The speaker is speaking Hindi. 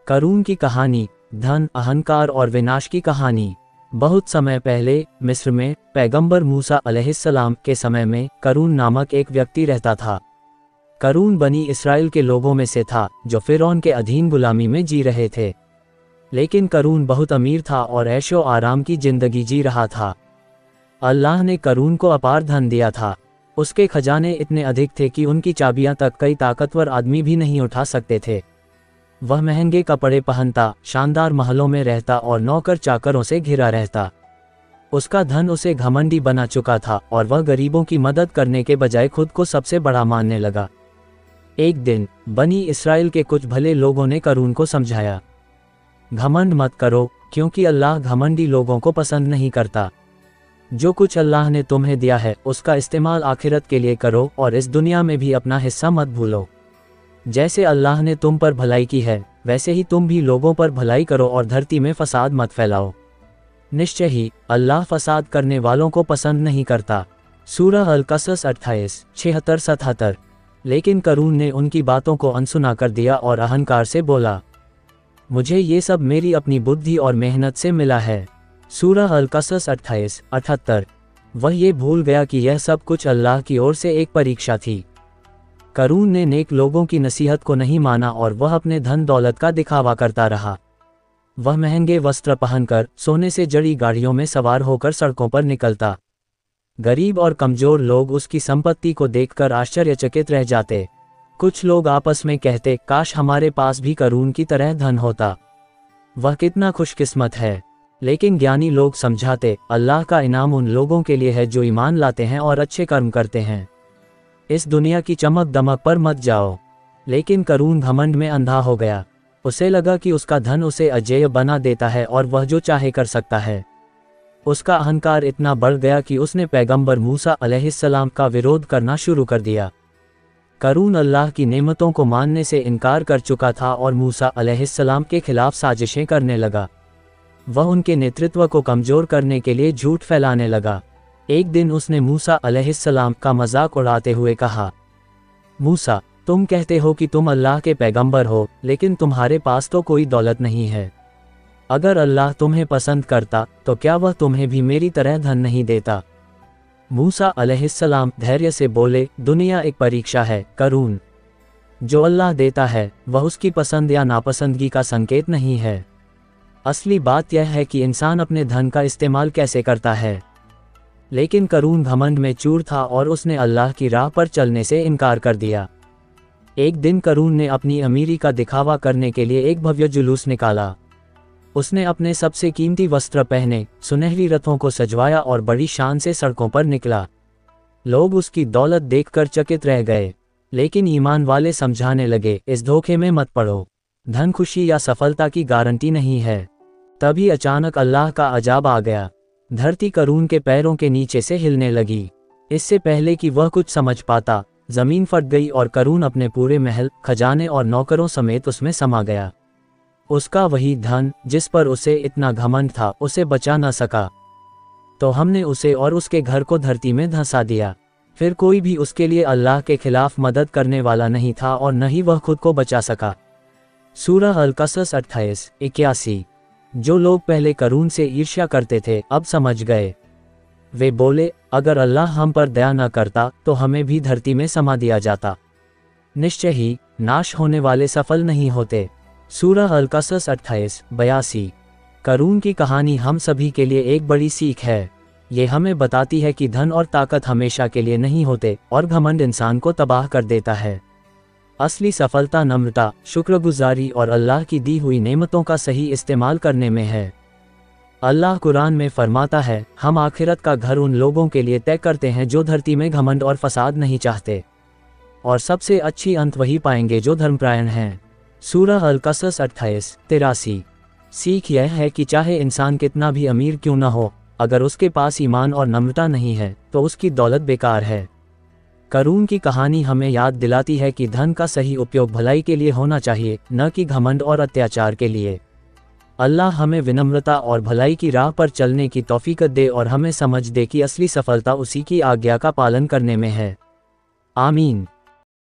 करून की कहानी, धन, अहंकार और विनाश की कहानी। बहुत समय पहले मिस्र में पैगंबर मूसा अलैहिस्सलाम के समय में करून नामक एक व्यक्ति रहता था। करून बनी इस्राएल के लोगों में से था जो फिरौन के अधीन गुलामी में जी रहे थे। लेकिन करून बहुत अमीर था और ऐशो आराम की जिंदगी जी रहा था। अल्लाह ने करून को अपार धन दिया था। उसके खजाने इतने अधिक थे कि उनकी चाबियां तक कई ताकतवर आदमी भी नहीं उठा सकते थे। वह महंगे कपड़े पहनता, शानदार महलों में रहता और नौकर चाकरों से घिरा रहता। उसका धन उसे घमंडी बना चुका था और वह गरीबों की मदद करने के बजाय खुद को सबसे बड़ा मानने लगा। एक दिन बनी इस्राएल के कुछ भले लोगों ने करून को समझाया, घमंड मत करो, क्योंकि अल्लाह घमंडी लोगों को पसंद नहीं करता। जो कुछ अल्लाह ने तुम्हें दिया है उसका इस्तेमाल आखिरत के लिए करो और इस दुनिया में भी अपना हिस्सा मत भूलो। जैसे अल्लाह ने तुम पर भलाई की है वैसे ही तुम भी लोगों पर भलाई करो और धरती में फसाद मत फैलाओ। निश्चय ही अल्लाह फसाद करने वालों को पसंद नहीं करता। सूरह अल-कसस 28:76-77। लेकिन करून ने उनकी बातों को अनसुना कर दिया और अहंकार से बोला, मुझे ये सब मेरी अपनी बुद्धि और मेहनत से मिला है। सूरह अल-कसस 28:78। वह ये भूल गया कि यह सब कुछ अल्लाह की ओर से एक परीक्षा थी। करून ने नेक लोगों की नसीहत को नहीं माना और वह अपने धन दौलत का दिखावा करता रहा। वह महंगे वस्त्र पहनकर, सोने से जड़ी गाड़ियों में सवार होकर सड़कों पर निकलता। गरीब और कमजोर लोग उसकी संपत्ति को देखकर आश्चर्यचकित रह जाते। कुछ लोग आपस में कहते, काश हमारे पास भी करून की तरह धन होता, वह कितना खुशकिस्मत है। लेकिन ज्ञानी लोग समझाते, अल्लाह का इनाम उन लोगों के लिए है जो ईमान लाते हैं और अच्छे कर्म करते हैं। इस दुनिया की चमक दमक पर मत जाओ। लेकिन करून घमंड में अंधा हो गया। उसे लगा कि उसका धन उसे अजेय बना देता है और वह जो चाहे कर सकता है। उसका अहंकार इतना बढ़ गया कि उसने पैगंबर मूसा अलैहिस्सलाम का विरोध करना शुरू कर दिया। करून अल्लाह की नेमतों को मानने से इनकार कर चुका था और मूसा अलैहिस्सलाम के खिलाफ साजिशें करने लगा। वह उनके नेतृत्व को कमजोर करने के लिए झूठ फैलाने लगा। एक दिन उसने मूसा अलैहिस्सलाम का मजाक उड़ाते हुए कहा, मूसा, तुम कहते हो कि तुम अल्लाह के पैगंबर हो, लेकिन तुम्हारे पास तो कोई दौलत नहीं है। अगर अल्लाह तुम्हें पसंद करता तो क्या वह तुम्हें भी मेरी तरह धन नहीं देता? मूसा अलैहिस्सलाम धैर्य से बोले, दुनिया एक परीक्षा है करून। जो अल्लाह देता है वह उसकी पसंद या नापसंदगी का संकेत नहीं है। असली बात यह है कि इंसान अपने धन का इस्तेमाल कैसे करता है। लेकिन करून घमंड में चूर था और उसने अल्लाह की राह पर चलने से इनकार कर दिया। एक दिन करून ने अपनी अमीरी का दिखावा करने के लिए एक भव्य जुलूस निकाला। उसने अपने सबसे कीमती वस्त्र पहने, सुनहरी रथों को सजवाया और बड़ी शान से सड़कों पर निकला। लोग उसकी दौलत देखकर चकित रह गए। लेकिन ईमान वाले समझाने लगे, इस धोखे में मत पड़ो, धन खुशी या सफलता की गारंटी नहीं है। तभी अचानक अल्लाह का अजाब आ गया। धरती करून के पैरों के नीचे से हिलने लगी। इससे पहले कि वह कुछ समझ पाता, जमीन फट गई और करून अपने पूरे महल, खजाने और नौकरों समेत उसमें समा गया। उसका वही धन जिस पर उसे इतना घमंड था उसे बचा न सका, तो हमने उसे और उसके घर को धरती में धंसा दिया। फिर कोई भी उसके लिए अल्लाह के खिलाफ मदद करने वाला नहीं था और न ही वह खुद को बचा सका। सूरह अल-कसस 28:81। जो लोग पहले करून से ईर्ष्या करते थे अब समझ गए। वे बोले, अगर अल्लाह हम पर दया न करता तो हमें भी धरती में समा दिया जाता। निश्चय ही नाश होने वाले सफल नहीं होते। सूरह अल-कसस 28:82। करून की कहानी हम सभी के लिए एक बड़ी सीख है। ये हमें बताती है कि धन और ताकत हमेशा के लिए नहीं होते और घमंड इंसान को तबाह कर देता है। असली सफलता नम्रता, शुक्रगुजारी और अल्लाह की दी हुई नेमतों का सही इस्तेमाल करने में है। अल्लाह कुरान में फरमाता है, हम आखिरत का घर उन लोगों के लिए तय करते हैं जो धरती में घमंड और फसाद नहीं चाहते, और सबसे अच्छी अंत वही पाएंगे जो धर्मपरायण हैं। सूरह अल-कसस 28:83। सीख यह है कि चाहे इंसान कितना भी अमीर क्यों न हो, अगर उसके पास ईमान और नम्रता नहीं है तो उसकी दौलत बेकार है। करून की कहानी हमें याद दिलाती है कि धन का सही उपयोग भलाई के लिए होना चाहिए, न कि घमंड और अत्याचार के लिए। अल्लाह हमें विनम्रता और भलाई की राह पर चलने की तौफीक दे और हमें समझ दे कि असली सफलता उसी की आज्ञा का पालन करने में है। आमीन।